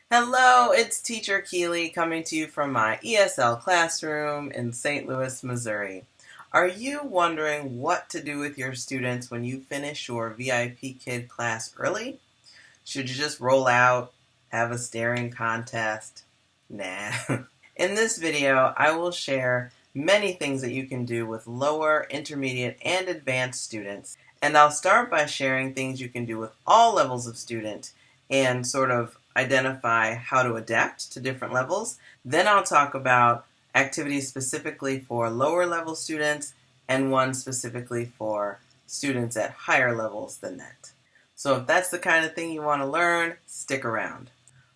Hello, it's Teacher Keeley coming to you from my ESL classroom in St. Louis, Missouri. Are you wondering what to do with your students when you finish your Vipkid class early? Should you just roll out, have a staring contest? Nah. In this video, I will share many things that you can do with lower, intermediate, and advanced students. And I'll start by sharing things you can do with all levels of student and sort of identify how to adapt to different levels. Then I'll talk about activities specifically for lower level students and one specifically for students at higher levels than that. So if that's the kind of thing you want to learn, stick around.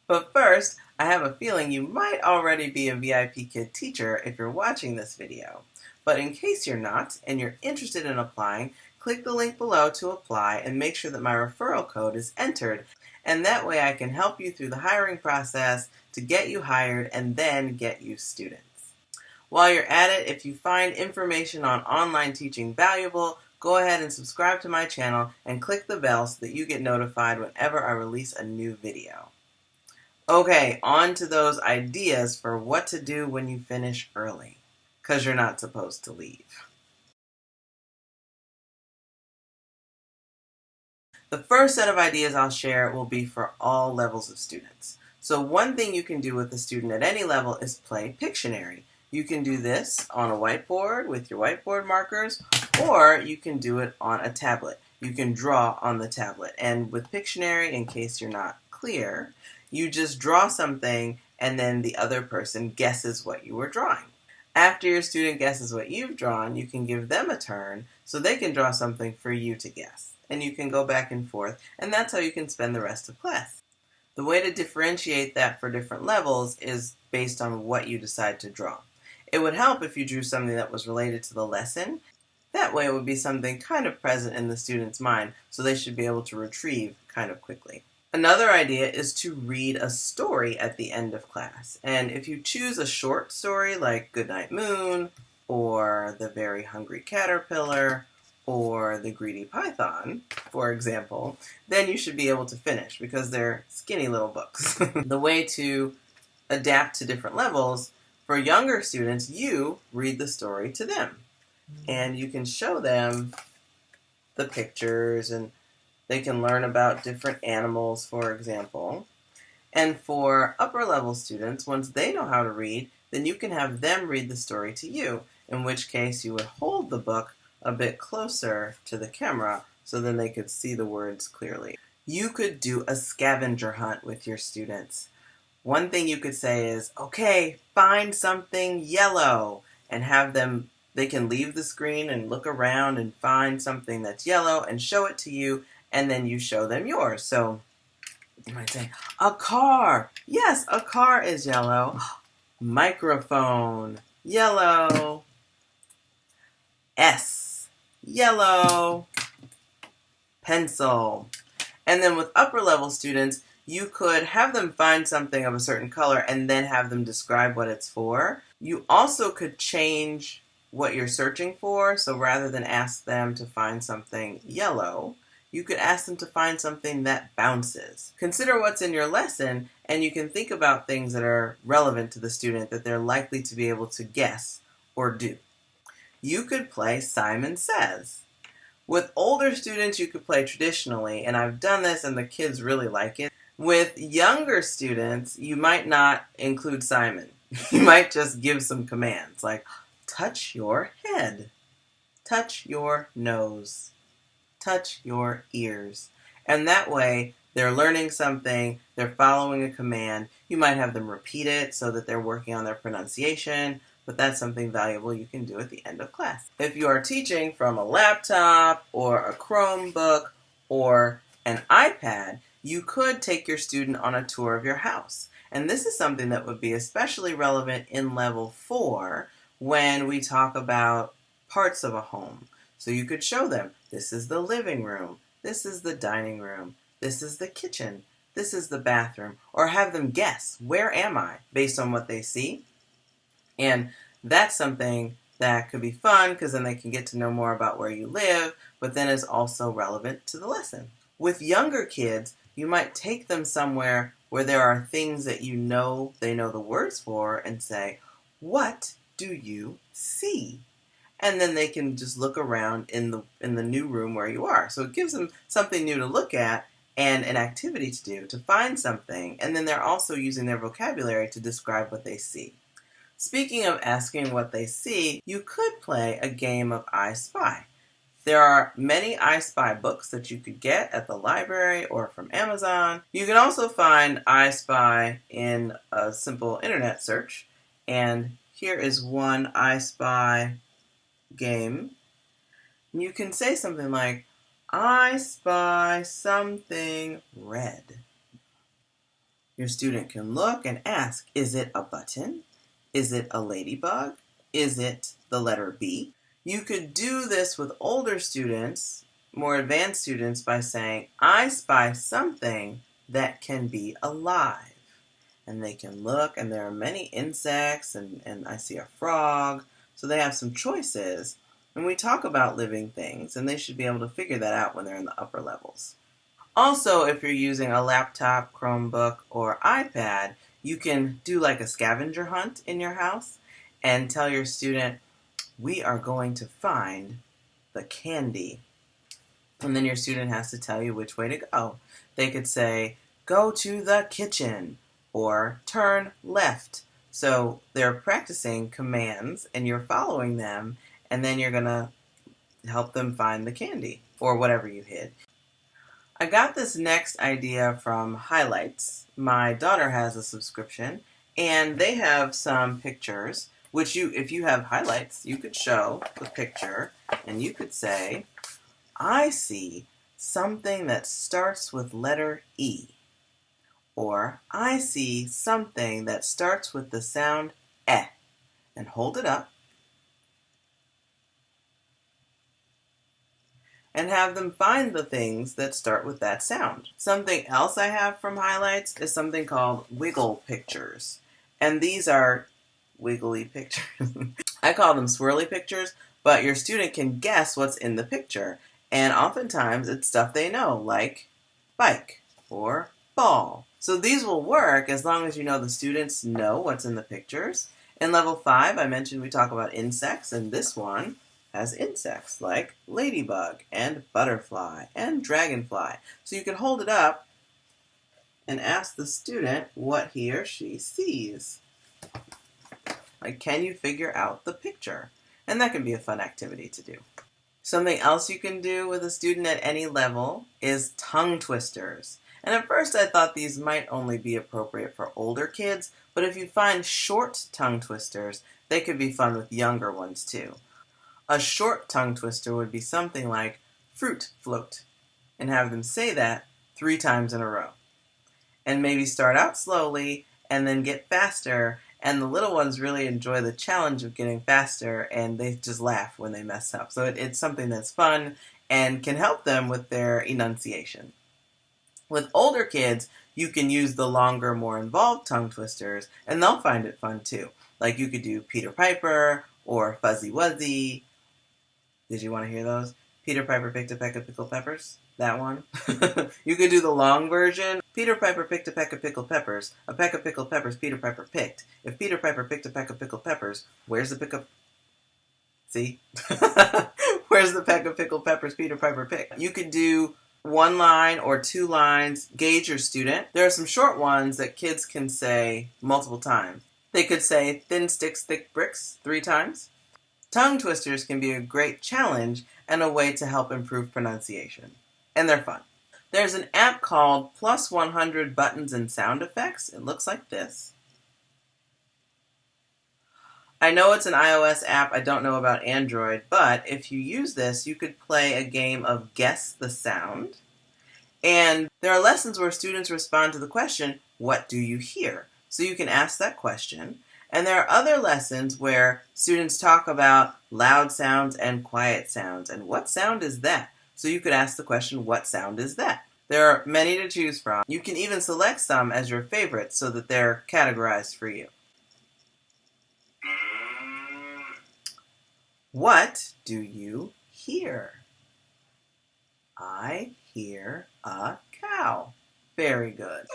But first, I have a feeling you might already be a Vipkid teacher if you're watching this video. But in case you're not, and you're interested in applying, click the link below to apply and make sure that my referral code is entered. And that way I can help you through the hiring process to get you hired and then get you students. While you're at it, if you find information on online teaching valuable, go ahead and subscribe to my channel and click the bell so that you get notified whenever I release a new video. Okay, on to those ideas for what to do when you finish early, because you're not supposed to leave. The first set of ideas I'll share will be for all levels of students. So one thing you can do with a student at any level is play Pictionary. You can do this on a whiteboard with your whiteboard markers, or you can do it on a tablet. You can draw on the tablet. And with Pictionary, in case you're not clear, you just draw something and then the other person guesses what you were drawing. After your student guesses what you've drawn, you can give them a turn so they can draw something for you to guess. And you can go back and forth, and that's how you can spend the rest of class. The way to differentiate that for different levels is based on what you decide to draw. It would help if you drew something that was related to the lesson. That way it would be something kind of present in the student's mind, so they should be able to retrieve kind of quickly. Another idea is to read a story at the end of class. And if you choose a short story like Goodnight Moon, or The Very Hungry Caterpillar, or The Greedy Python, for example, then you should be able to finish because they're skinny little books. The way to adapt to different levels, for younger students, you read the story to them. And you can show them the pictures and they can learn about different animals, for example. And for upper level students, once they know how to read, then you can have them read the story to you, in which case you would hold the book a bit closer to the camera so then they could see the words clearly. You could do a scavenger hunt with your students. One thing you could say is, okay, find something yellow, and have them, they can leave the screen and look around and find something that's yellow and show it to you, and then you show them yours. So you might say, a car. Yes, a car is yellow. Microphone, yellow. S, yellow. Pencil. And then with upper level students, you could have them find something of a certain color and then have them describe what it's for. You also could change what you're searching for. So rather than ask them to find something yellow, you could ask them to find something that bounces. Consider what's in your lesson, and you can think about things that are relevant to the student that they're likely to be able to guess or do. You could play Simon Says. With older students, you could play traditionally, and I've done this and the kids really like it. With younger students, you might not include Simon. You might just give some commands like, touch your head, touch your nose, touch your ears. And that way, they're learning something, they're following a command. You might have them repeat it so that they're working on their pronunciation, but that's something valuable you can do at the end of class. If you are teaching from a laptop or a Chromebook or an iPad, you could take your student on a tour of your house. And this is something that would be especially relevant in level 4 when we talk about parts of a home. So you could show them, this is the living room, this is the dining room, this is the kitchen, this is the bathroom, or have them guess, where am I, based on what they see. And that's something that could be fun because then they can get to know more about where you live, but then is also relevant to the lesson. With younger kids, you might take them somewhere where there are things that you know they know the words for, and say, "What do you see?" And then they can just look around in the new room where you are. So it gives them something new to look at and an activity to do to find something, and then they're also using their vocabulary to describe what they see. Speaking of asking what they see, you could play a game of I Spy. There are many I Spy books that you could get at the library or from Amazon. You can also find I Spy in a simple internet search. And here is one I Spy game. You can say something like, "I spy something red." Your student can look and ask, is it a button? Is it a ladybug? Is it the letter B? You could do this with older students, more advanced students, by saying, "I spy something that can be alive." And they can look, and there are many insects, and I see a frog. So they have some choices. And we talk about living things, and they should be able to figure that out when they're in the upper levels. Also, if you're using a laptop, Chromebook, or iPad, you can do like a scavenger hunt in your house and tell your student, "We are going to find the candy." And then your student has to tell you which way to go. They could say, "Go to the kitchen," or "Turn left." So they're practicing commands and you're following them, and then you're going to help them find the candy or whatever you hid. I got this next idea from Highlights. My daughter has a subscription, and they have some pictures, which if you have Highlights, you could show the picture, and you could say, "I see something that starts with letter E," or "I see something that starts with the sound eh," and hold it up, and have them find the things that start with that sound. Something else I have from Highlights is something called wiggle pictures. And these are wiggly pictures. I call them swirly pictures, but your student can guess what's in the picture. And oftentimes it's stuff they know, like bike or ball. So these will work as long as you know the students know what's in the pictures. In level 5, I mentioned we talk about insects, and this one has insects like ladybug and butterfly and dragonfly. So you can hold it up and ask the student what he or she sees. Like, can you figure out the picture? And that can be a fun activity to do. Something else you can do with a student at any level is tongue twisters. And at first I thought these might only be appropriate for older kids, but if you find short tongue twisters, they could be fun with younger ones too. A short tongue twister would be something like fruit float, and have them say that 3 times in a row. And maybe start out slowly and then get faster, and the little ones really enjoy the challenge of getting faster, and they just laugh when they mess up. So it's something that's fun and can help them with their enunciation. With older kids, you can use the longer, more involved tongue twisters, and they'll find it fun too. Like you could do Peter Piper or Fuzzy Wuzzy. Did you want to hear those? Peter Piper picked a peck of pickled peppers. That one. You could do the long version. Peter Piper picked a peck of pickled peppers. A peck of pickled peppers Peter Piper picked. If Peter Piper picked a peck of pickled peppers, where's the pick of... See? Where's the peck of pickled peppers Peter Piper picked? You could do 1 line or 2 lines. Gauge your student. There are some short ones that kids can say multiple times. They could say thin sticks, thick bricks 3 times. Tongue twisters can be a great challenge and a way to help improve pronunciation. And they're fun. There's an app called Plus 100 Buttons and Sound Effects. It looks like this. I know it's an iOS app. I don't know about Android. But if you use this, you could play a game of Guess the Sound. And there are lessons where students respond to the question, "What do you hear?" So you can ask that question. And there are other lessons where students talk about loud sounds and quiet sounds. And what sound is that? So you could ask the question, what sound is that? There are many to choose from. You can even select some as your favorites so that they're categorized for you. What do you hear? I hear a cow. Very good.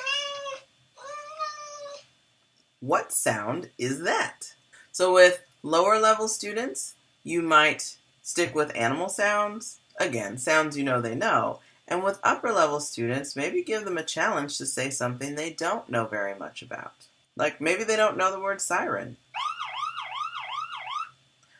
what sound is that? So with lower level students, you might stick with animal sounds, again, sounds you know they know. And with upper level students, maybe give them a challenge to say something they don't know very much about. Like maybe they don't know the word siren.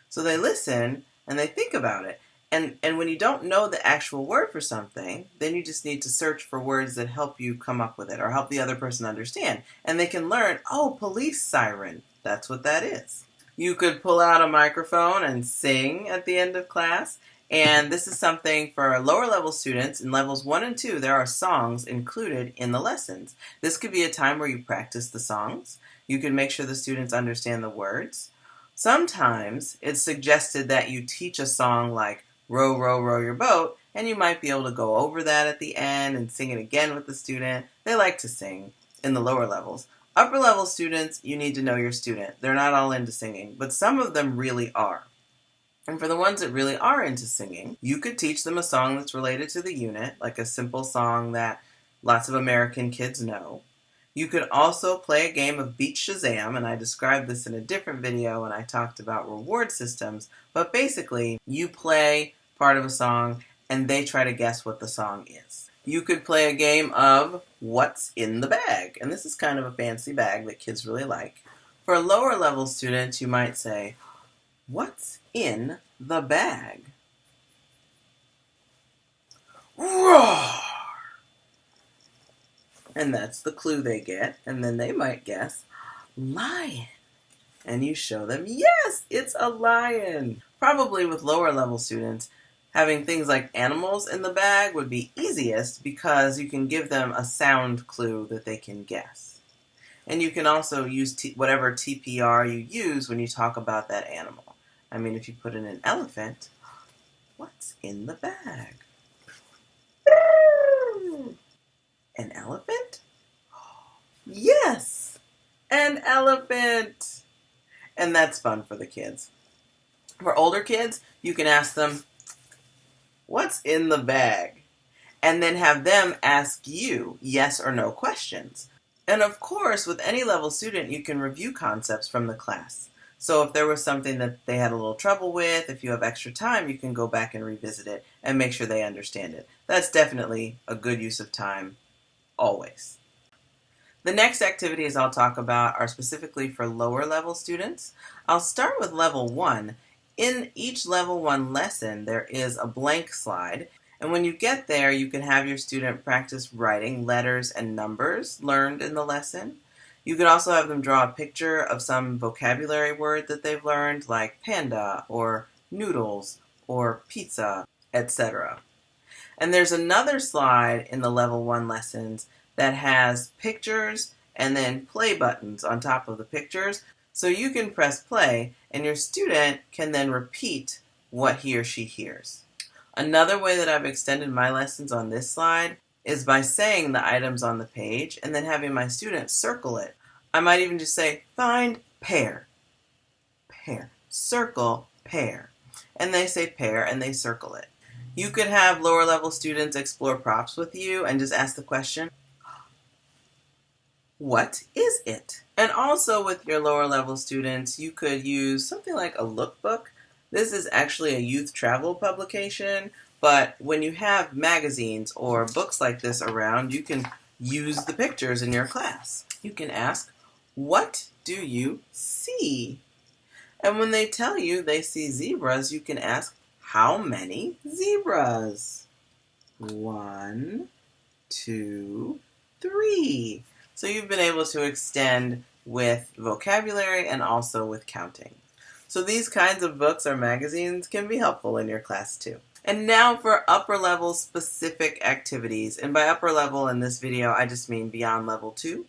So they listen and they think about it. And when you don't know the actual word for something, then you just need to search for words that help you come up with it or help the other person understand. And they can learn, oh, police siren. That's what that is. You could pull out a microphone and sing at the end of class. And this is something for lower level students. In levels 1 and 2, there are songs included in the lessons. This could be a time where you practice the songs. You can make sure the students understand the words. Sometimes it's suggested that you teach a song like row, row, row your boat, and you might be able to go over that at the end and sing it again with the student. They like to sing in the lower levels. Upper level students, you need to know your student. They're not all into singing, but some of them really are. And for the ones that really are into singing, you could teach them a song that's related to the unit, like a simple song that lots of American kids know. You could also play a game of Beat Shazam, and I described this in a different video when I talked about reward systems, but basically you play part of a song and they try to guess what the song is. You could play a game of What's in the Bag, and this is kind of a fancy bag that kids really like. For lower level students, you might say, what's in the bag? Roar! And that's the clue they get, and then they might guess, lion. And you show them, yes, it's a lion. Probably with lower level students, having things like animals in the bag would be easiest because you can give them a sound clue that they can guess. And you can also use whatever TPR you use when you talk about that animal. I mean, if you put in an elephant, what's in the bag? An elephant? Yes! An elephant! And that's fun for the kids. For older kids, you can ask them, what's in the bag? And then have them ask you yes or no questions. And of course, with any level student, you can review concepts from the class. So if there was something that they had a little trouble with, if you have extra time, you can go back and revisit it and make sure they understand it. That's definitely a good use of time, always. The next activities I'll talk about are specifically for lower level students. I'll start with level 1. In each level 1 lesson, there is a blank slide. And when you get there, you can have your student practice writing letters and numbers learned in the lesson. You could also have them draw a picture of some vocabulary word that they've learned, like panda or noodles or pizza, etc. And there's another slide in the level 1 lessons that has pictures and then play buttons on top of the pictures. So you can press play and your student can then repeat what he or she hears. Another way that I've extended my lessons on this slide is by saying the items on the page and then having my students circle it. I might even just say, find pear, pear, circle pear. And they say pear and they circle it. You could have lower level students explore props with you and just ask the question, what is it? And also with your lower level students, you could use something like a lookbook. This is actually a youth travel publication, but when you have magazines or books like this around, you can use the pictures in your class. You can ask, what do you see? And when they tell you they see zebras, you can ask, how many zebras? 1, 2, 3. So you've been able to extend with vocabulary and also with counting. So these kinds of books or magazines can be helpful in your class too. And now for upper level specific activities. And by upper level in this video, I just mean beyond level 2.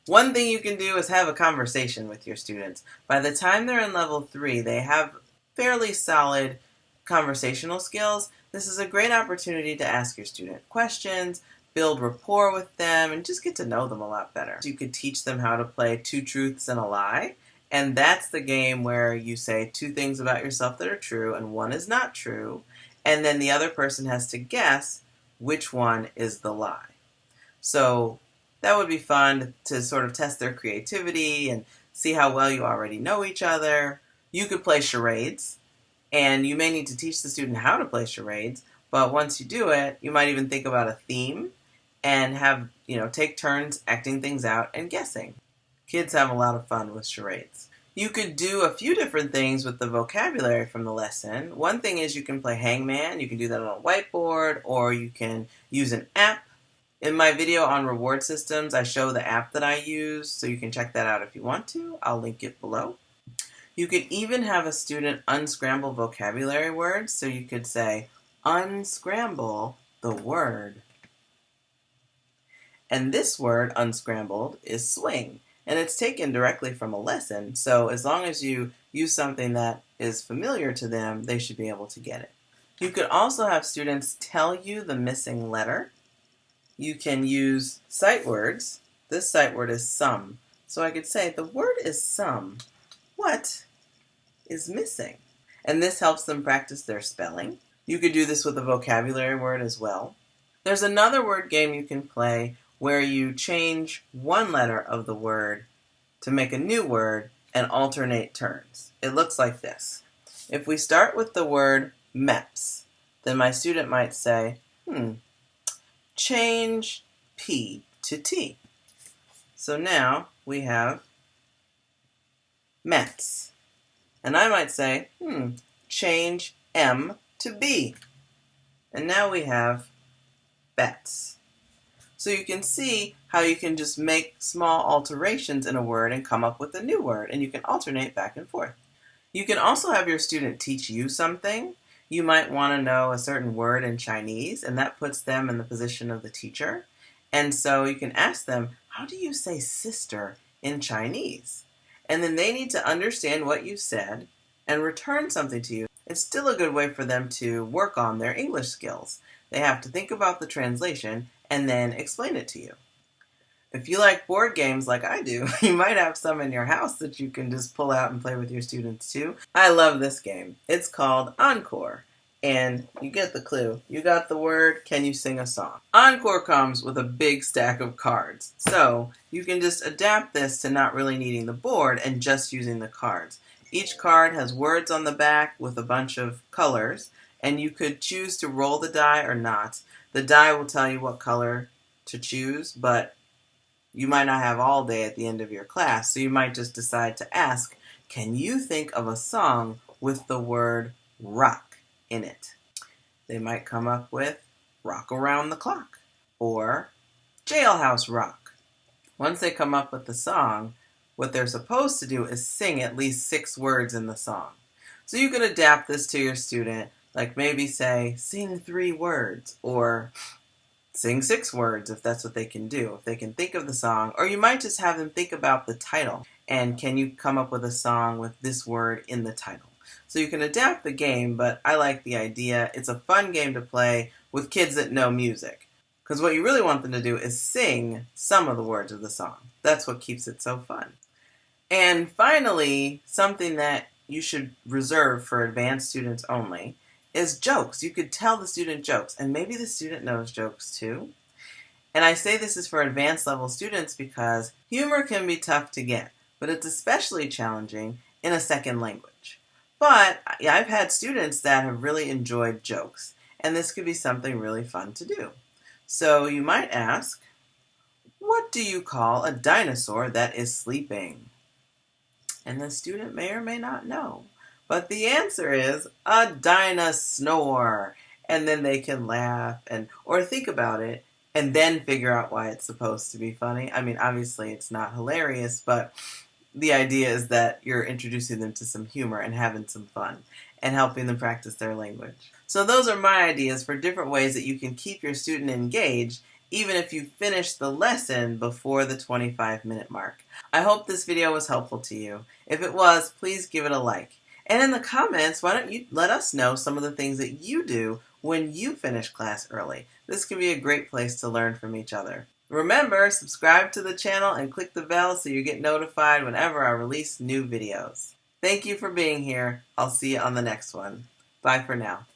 One thing you can do is have a conversation with your students. By the time they're in level 3, they have fairly solid conversational skills. This is a great opportunity to ask your student questions, build rapport with them, and just get to know them a lot better. You could teach them how to play 2 truths and a lie. And that's the game where you say 2 things about yourself that are true and 1 is not true. And then the other person has to guess which one is the lie. So that would be fun to sort of test their creativity and see how well you already know each other. You could play charades, and you may need to teach the student how to play charades, but once you do it, you might even think about a theme and have, take turns acting things out and guessing. Kids have a lot of fun with charades. You could do a few different things with the vocabulary from the lesson. One thing is you can play hangman. You can do that on a whiteboard, or you can use an app. In my video on reward systems, I show the app that I use, so you can check that out if you want to. I'll link it below. You could even have a student unscramble vocabulary words, so you could say, unscramble the word. And this word, unscrambled, is swing. And it's taken directly from a lesson, so as long as you use something that is familiar to them, they should be able to get it. You could also have students tell you the missing letter. You can use sight words. This sight word is some. So I could say, the word is some. What is missing? And this helps them practice their spelling. You could do this with a vocabulary word as well. There's another word game you can play where you change one letter of the word to make a new word and alternate turns. It looks like this. If we start with the word MEPS, then my student might say, change P to T. So now we have METS. And I might say, change M to B. And now we have BETS. So you can see how you can just make small alterations in a word and come up with a new word, and you can alternate back and forth. You can also have your student teach you something. You might want to know a certain word in Chinese, and that puts them in the position of the teacher. And so you can ask them, how do you say sister in Chinese? And then they need to understand what you said and return something to you. It's still a good way for them to work on their English skills. They have to think about the translation and then explain it to you. If you like board games like I do, you might have some in your house that you can just pull out and play with your students too. I love this game. It's called Encore, and you get the clue. You got the word, can you sing a song? Encore comes with a big stack of cards, so you can just adapt this to not really needing the board and just using the cards. Each card has words on the back with a bunch of colors, and you could choose to roll the die or not. The die will tell you what color to choose, but you might not have all day at the end of your class, so you might just decide to ask, can you think of a song with the word rock in it? They might come up with Rock Around the Clock or Jailhouse Rock. Once they come up with the song, what they're supposed to do is sing at least 6 words in the song. So you could adapt this to your student. Like maybe say, sing 3 words, or sing 6 words if that's what they can do, if they can think of the song. Or you might just have them think about the title, and can you come up with a song with this word in the title? So you can adapt the game, but I like the idea. It's a fun game to play with kids that know music. Because what you really want them to do is sing some of the words of the song. That's what keeps it so fun. And finally, something that you should reserve for advanced students only is jokes. You could tell the student jokes, and maybe the student knows jokes too. And I say this is for advanced level students because humor can be tough to get, but it's especially challenging in a second language. But I've had students that have really enjoyed jokes, and this could be something really fun to do. So you might ask, what do you call a dinosaur that is sleeping? And the student may or may not know. But the answer is a dinosaur. And then they can laugh or think about it and then figure out why it's supposed to be funny. I mean, obviously it's not hilarious, but the idea is that you're introducing them to some humor and having some fun and helping them practice their language. So those are my ideas for different ways that you can keep your student engaged even if you finish the lesson before the 25-minute mark. I hope this video was helpful to you. If it was, please give it a like. And in the comments, why don't you let us know some of the things that you do when you finish class early. This can be a great place to learn from each other. Remember, subscribe to the channel and click the bell so you get notified whenever I release new videos. Thank you for being here. I'll see you on the next one. Bye for now.